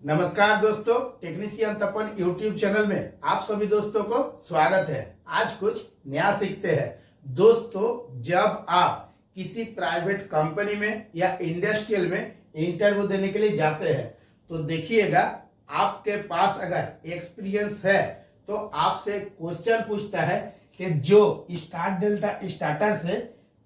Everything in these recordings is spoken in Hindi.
नमस्कार दोस्तों, टेक्नीशियन तपन यूट्यूब चैनल में आप सभी दोस्तों को स्वागत है। आज कुछ नया सीखते हैं। दोस्तों, जब आप किसी प्राइवेट कंपनी में या इंडस्ट्रियल में इंटरव्यू देने के लिए जाते हैं तो देखिएगा, आपके पास अगर एक्सपीरियंस है तो आपसे क्वेश्चन पूछता है कि जो स्टार्ट डेल्टा स्टार्टर से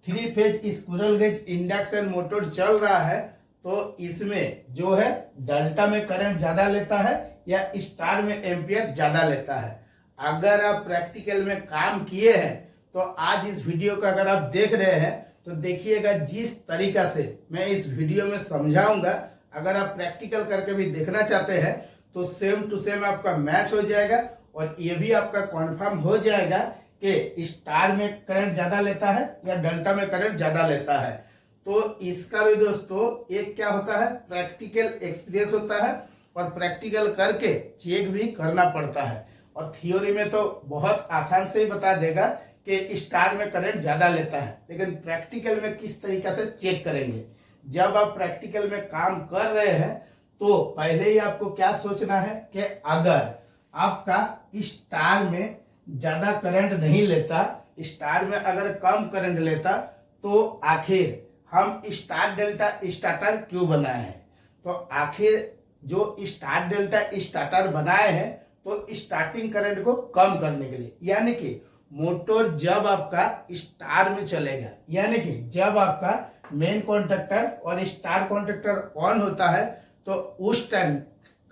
3 phase squirrel cage induction motor चल रहा है तो इसमें जो है डेल्टा में करंट ज्यादा लेता है या स्टार में एम्पियर ज्यादा लेता है। अगर आप प्रैक्टिकल में काम किए हैं तो आज इस वीडियो का अगर आप देख रहे हैं तो देखिएगा, जिस तरीका से मैं इस वीडियो में समझाऊंगा, अगर आप प्रैक्टिकल करके भी देखना चाहते हैं तो सेम टू सेम आपका मैच हो जाएगा और ये भी आपका कॉन्फर्म हो जाएगा कि स्टार में करंट ज्यादा लेता है या डेल्टा में करंट ज्यादा लेता है। तो इसका भी दोस्तों एक क्या होता है, प्रैक्टिकल एक्सपीरियंस होता है और प्रैक्टिकल करके चेक भी करना पड़ता है। और थ्योरी में तो बहुत आसान से ही बता देगा कि स्टार में करंट ज्यादा लेता है, लेकिन प्रैक्टिकल में किस तरीके से चेक करेंगे। जब आप प्रैक्टिकल में काम कर रहे हैं तो पहले ही आपको क्या सोचना है कि अगर आपका स्टार में ज्यादा करंट नहीं लेता, स्टार में अगर कम करंट लेता, तो आखिर हम स्टार डेल्टा स्टार्टर क्यों बनाए हैं। तो आखिर जो स्टार डेल्टा स्टार्टर बनाए हैं तो स्टार्टिंग करंट को कम करने के लिए, यानी कि मोटर जब आपका स्टार में चलेगा, यानी कि जब आपका मेन कॉन्ट्रैक्टर और स्टार कॉन्ट्रैक्टर ऑन होता है तो उस टाइम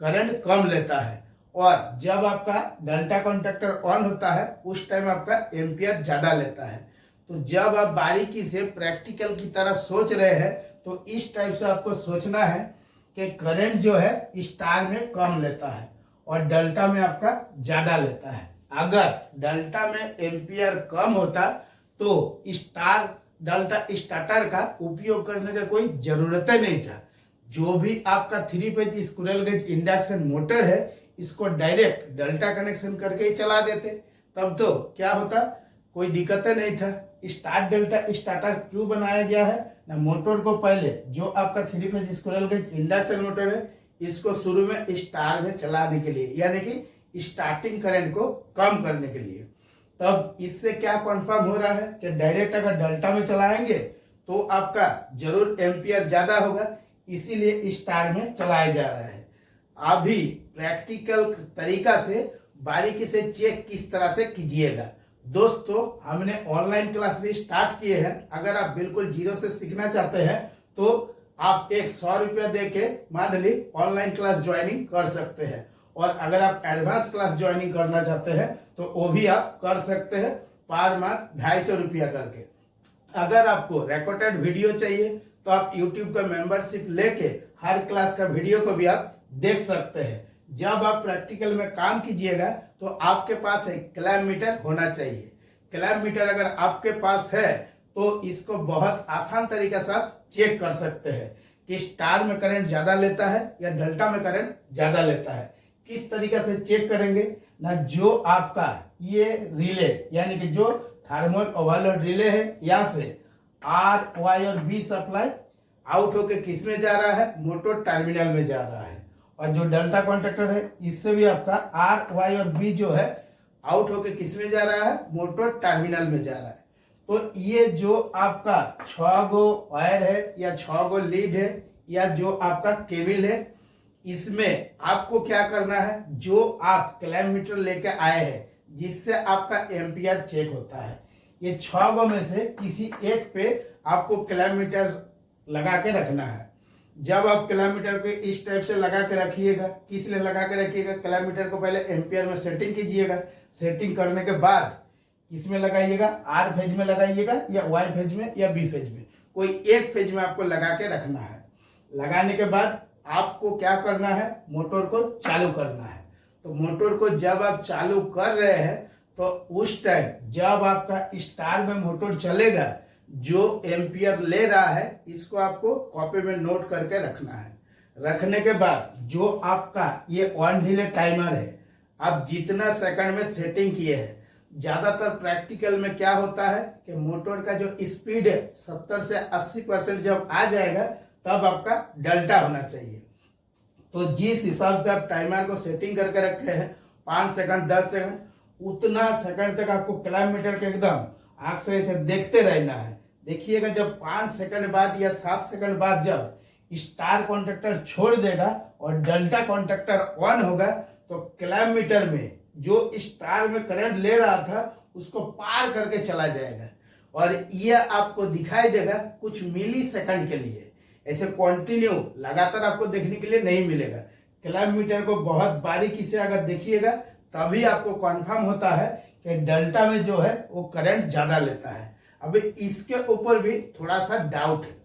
करंट कम लेता है, और जब आपका डेल्टा कॉन्ट्रैक्टर ऑन होता है उस टाइम आपका एम्पियर ज्यादा लेता है। तो जब आप बारीकी से प्रैक्टिकल की तरह सोच रहे हैं तो इस टाइप से आपको सोचना है कि करंट जो है स्टार में कम लेता है और डेल्टा में आपका ज्यादा लेता है। अगर डेल्टा में एम्पियर कम होता तो स्टार डेल्टा स्टार्टर का उपयोग करने का कोई जरूरत ही नहीं था। जो भी आपका 3 phase squirrel cage induction motor है, इसको डायरेक्ट डेल्टा कनेक्शन करके ही चला देते, तब तो क्या होता, कोई दिक्कत नहीं था। स्टार डेल्टा स्टार्टर क्यों बनाया गया है ना, मोटर को पहले जो आपका 3 phase squirrel cage induction motor है इसको शुरू में स्टार में चलाने के लिए, यानी कि स्टार्टिंग करंट को कम करने के लिए। तब इससे क्या कंफर्म हो रहा है कि डायरेक्ट अगर डेल्टा में चलाएंगे तो आपका जरूर एम्पियर ज्यादा होगा, इसीलिए स्टार में चलाया जा रहा है। अभी प्रैक्टिकल तरीका से बारीकी से चेक किस तरह से कीजिएगा। दोस्तों, हमने ऑनलाइन क्लास भी स्टार्ट किए हैं। अगर आप बिल्कुल जीरो से सीखना चाहते हैं तो आप 100 रुपया दे के मंथली ऑनलाइन क्लास ज्वाइनिंग कर सकते हैं, और अगर आप एडवांस क्लास ज्वाइनिंग करना चाहते हैं तो वो भी आप कर सकते हैं पर मंथ 250 रुपया करके। अगर आपको रिकॉर्डेड वीडियो चाहिए तो आप यूट्यूब का मेंबरशिप लेके हर क्लास का वीडियो को भी आप देख सकते हैं। जब आप प्रैक्टिकल में काम कीजिएगा तो आपके पास एक क्लैम मीटर होना चाहिए। क्लैम मीटर अगर आपके पास है तो इसको बहुत आसान तरीके से आप चेक कर सकते हैं कि स्टार में करंट ज्यादा लेता है या डेल्टा में करंट ज्यादा लेता है। किस तरीके से चेक करेंगे ना, जो आपका ये रिले यानी कि जो थर्मल ओवरलोड रिले है, यहाँ से आर वाई और बी सप्लाई आउट होके किस में जा रहा है, मोटर टर्मिनल में जा रहा है, और जो डेल्टा कॉन्ट्रैक्टर है इससे भी आपका आर वाई और बी जो है आउट होके किस में जा रहा है, मोटर टर्मिनल में जा रहा है। तो ये जो आपका 6 गो वायर है या 6 गो लीड है या जो आपका केबल है, इसमें आपको क्या करना है, जो आप क्लैम मीटर लेके आए हैं जिससे आपका एम्पियर चेक होता है, ये 6 गो में से किसी एक पे आपको क्लैम मीटर लगा के रखना है। जब आप क्लैम मीटर को इस टाइप से लगा के रखिएगा, किस लिए लगा के रखिएगा, क्लैम मीटर को पहले एम्पियर में सेटिंग कीजिएगा। सेटिंग करने के बाद किस में लगाइएगा, आर फेज में लगाइएगा या वाई फेज में या बी फेज में, कोई एक फेज में आपको लगा के रखना है। लगाने के बाद आपको क्या करना है, मोटर को चालू करना है। तो मोटर को जब आप चालू कर रहे हैं तो उस टाइम जब आपका स्टार में मोटर चलेगा, जो एम्पियर ले रहा है इसको आपको कॉपी में नोट करके रखना है। रखने के बाद जो आपका ये ऑन डिले टाइमर है, आप जितना सेकंड में सेटिंग किए हैं, ज्यादातर प्रैक्टिकल में क्या होता है कि मोटर का जो स्पीड है 70 से 80% जब आ जाएगा तब आपका डेल्टा होना चाहिए। तो जिस हिसाब से आप टाइमर को सेटिंग करके रखे हैं 5 सेकंड 10 सेकंड, उतना सेकंड तक आपको किलोमीटर के एकदम आंख से ऐसे देखते रहना है। देखिएगा जब 5 सेकंड बाद या 7 सेकंड बाद जब स्टार कॉन्ट्रैक्टर छोड़ देगा और डेल्टा कॉन्ट्रैक्टर ऑन होगा तो किलोमीटर में जो स्टार में करंट ले रहा था उसको पार करके चला जाएगा और यह आपको दिखाई देगा कुछ मिली सेकंड के लिए। ऐसे कंटिन्यू लगातार आपको देखने के लिए नहीं मिलेगा। किलोमीटर को बहुत बारीकी से अगर देखिएगा तभी आपको कंफर्म होता है कि डेल्टा में जो है वो करंट ज्यादा लेता है। अभी इसके ऊपर भी थोड़ा सा डाउट है।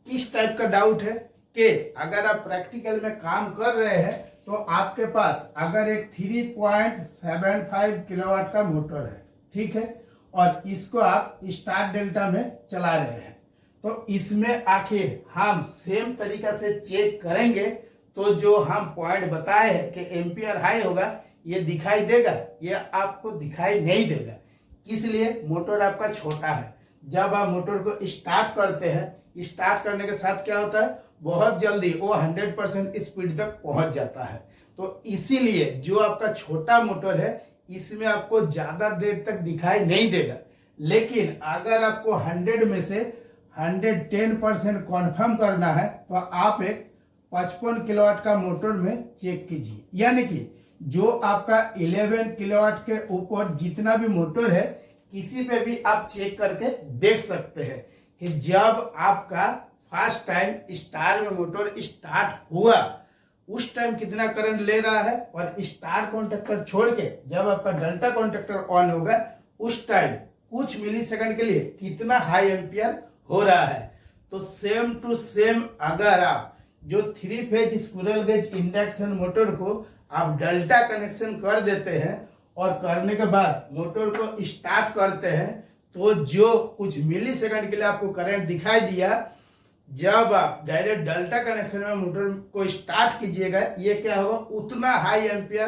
किस टाइप का डाउट है कि अगर आप प्रैक्टिकल में काम कर रहे हैं तो आपके पास अगर एक 3.75 किलोवाट का मोटर है, ठीक है, और इसको आप स्टार डेल्टा में चला रहे हैं, तो इसमें आखिर हम सेम तरीका से चेक करेंगे तो जो हम पॉइंट बताए हैं कि एम्पियर हाई होगा ये दिखाई देगा, ये आपको दिखाई नहीं देगा। इसलिए मोटर आपका छोटा है। जब आप मोटर को स्टार्ट करते हैं, स्टार्ट करने के साथ क्या होता है, बहुत जल्दी वो 100% स्पीड तक पहुंच जाता है। तो इसीलिए जो आपका छोटा मोटर है इसमें आपको ज्यादा देर तक दिखाई नहीं देगा। लेकिन अगर आपको 100 में से 110% कॉन्फर्म करना है तो आप एक 55 किलोवाट का मोटर में चेक कीजिए। यानी कि जो आपका 11 किलोवाट के ऊपर जितना भी मोटर है किसी पे भी आप चेक करके देख सकते हैं कि जब आपका फर्स्ट टाइम स्टार में मोटर स्टार्ट हुआ उस टाइम कितना करंट ले रहा है और स्टार कॉन्ट्रैक्टर छोड़ के जब आपका डेल्टा कॉन्ट्रैक्टर ऑन होगा उस टाइम कुछ मिली सेकंड के लिए कितना हाई एम्पियर हो रहा है। तो सेम टू सेम अगर आप जो 3 phase squirrel gauge induction motor को आप डेल्टा कनेक्शन कर देते हैं और करने के बाद मोटर को स्टार्ट करते हैं तो जो कुछ मिली सेकंड के लिए आपको करंट दिखाई दिया, जब आप डायरेक्ट डेल्टा कनेक्शन में मोटर को स्टार्ट कीजिएगा ये क्या होगा, उतना हाई एम्पियर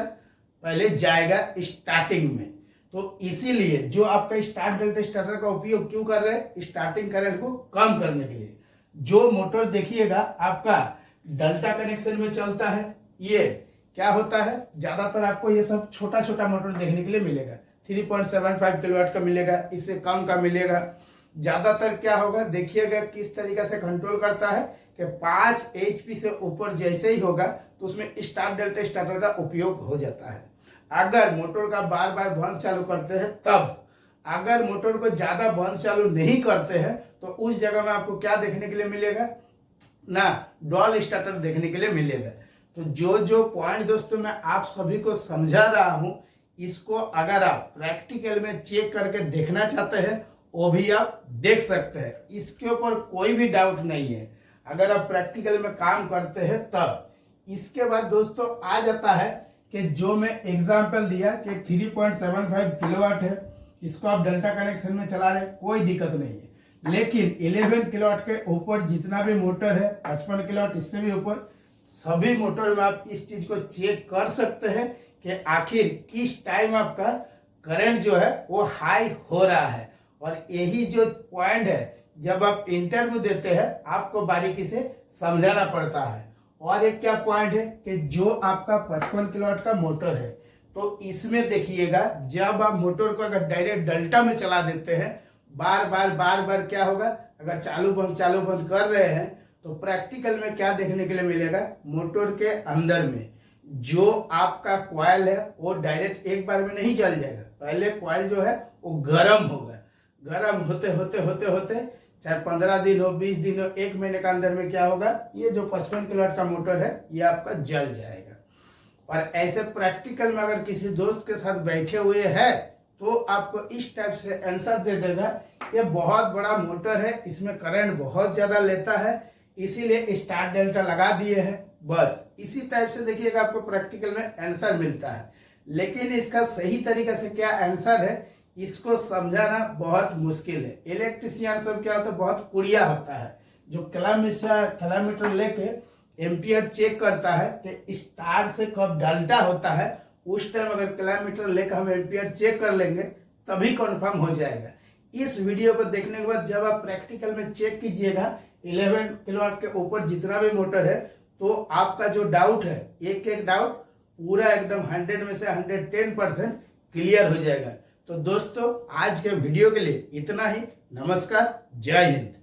पहले जाएगा स्टार्टिंग में। तो इसीलिए जो आपका स्टार्ट डेल्टा स्टार्टर का उपयोग क्यों कर रहे हैं, स्टार्टिंग करंट को कम करने के लिए। जो मोटर देखिएगा आपका डेल्टा कनेक्शन में चलता है ये क्या होता है, ज्यादातर आपको ये सब छोटा छोटा मोटर देखने के लिए मिलेगा। 3.75 किलोवाट का मिलेगा, इससे कम का मिलेगा। ज्यादातर क्या होगा देखिएगा किस तरीके से कंट्रोल करता है कि 5 HP से ऊपर जैसे ही होगा तो उसमें स्टार डेल्टा स्टार्टर का उपयोग हो जाता है। अगर मोटर का बार बार बंद चालू करते हैं तब, अगर मोटर को ज्यादा बंद चालू नहीं करते हैं तो उस जगह में आपको क्या देखने के लिए मिलेगा ना, डॉल स्टार्टर देखने के लिए मिलेगा। तो जो जो पॉइंट दोस्तों मैं आप सभी को समझा रहा हूं इसको अगर आप प्रैक्टिकल में चेक करके देखना चाहते हैं वो भी आप देख सकते हैं। इसके ऊपर कोई भी डाउट नहीं है अगर आप प्रैक्टिकल में काम करते हैं तब। इसके बाद दोस्तों आ जाता है कि जो मैं एग्जांपल दिया कि 3.75 किलोवाट है, इसको आप डेल्टा कनेक्शन में चला रहे कोई दिक्कत नहीं है। लेकिन 11 किलोवाट के ऊपर जितना भी मोटर है, 55 किलोवाट इससे भी ऊपर, सभी मोटर में आप इस चीज को चेक कर सकते हैं कि आखिर किस टाइम आपका करंट जो है वो हाई हो रहा है। और यही जो पॉइंट है जब आप इंटरव्यू देते हैं आपको बारीकी से समझाना पड़ता है। और एक क्या पॉइंट है कि जो आपका 55 किलोवाट का मोटर है तो इसमें देखिएगा जब आप मोटर को अगर डायरेक्ट डेल्टा में चला देते हैं बार बार क्या होगा, अगर चालू बंद कर रहे हैं तो प्रैक्टिकल में क्या देखने के लिए मिलेगा, मोटर के अंदर में जो आपका कॉइल है वो डायरेक्ट एक बार में नहीं जल जाएगा। पहले कॉइल जो है वो गर्म होगा, गर्म होते होते चाहे 15 दिन हो, 20 दिन हो, 1 महीने का अंदर में क्या होगा, ये जो 55 किलोवाट का मोटर है ये आपका जल जाएगा। और ऐसे प्रैक्टिकल में अगर किसी दोस्त के साथ बैठे हुए हैं तो आपको इस टाइप से आंसर दे देगा, ये बहुत बड़ा मोटर है, इसमें करंट बहुत ज्यादा लेता है, इसीलिए स्टार डेल्टा लगा दिए हैं। बस इसी टाइप से देखिएगा आपको प्रैक्टिकल में आंसर मिलता है। लेकिन इसका सही तरीके से क्या आंसर है इसको समझाना बहुत मुश्किल है। इलेक्ट्रिशियन सब क्या होता है, बहुत कुड़िया होता है जो किलोमीटर लेके एम्पियर चेक करता है कि स्टार से कब डेल्टा होता है, उस टाइम अगर किलोमीटर लेकर हम एम्पियर चेक कर लेंगे तभी कंफर्म हो जाएगा। इस वीडियो को देखने के बाद जब आप प्रैक्टिकल में चेक कीजिएगा 11 किलोवाट के ऊपर जितना भी मोटर है तो आपका जो डाउट है, एक एक डाउट पूरा एकदम 100 में से 110% क्लियर हो जाएगा। तो दोस्तों आज के वीडियो के लिए इतना ही। नमस्कार, जय हिंद।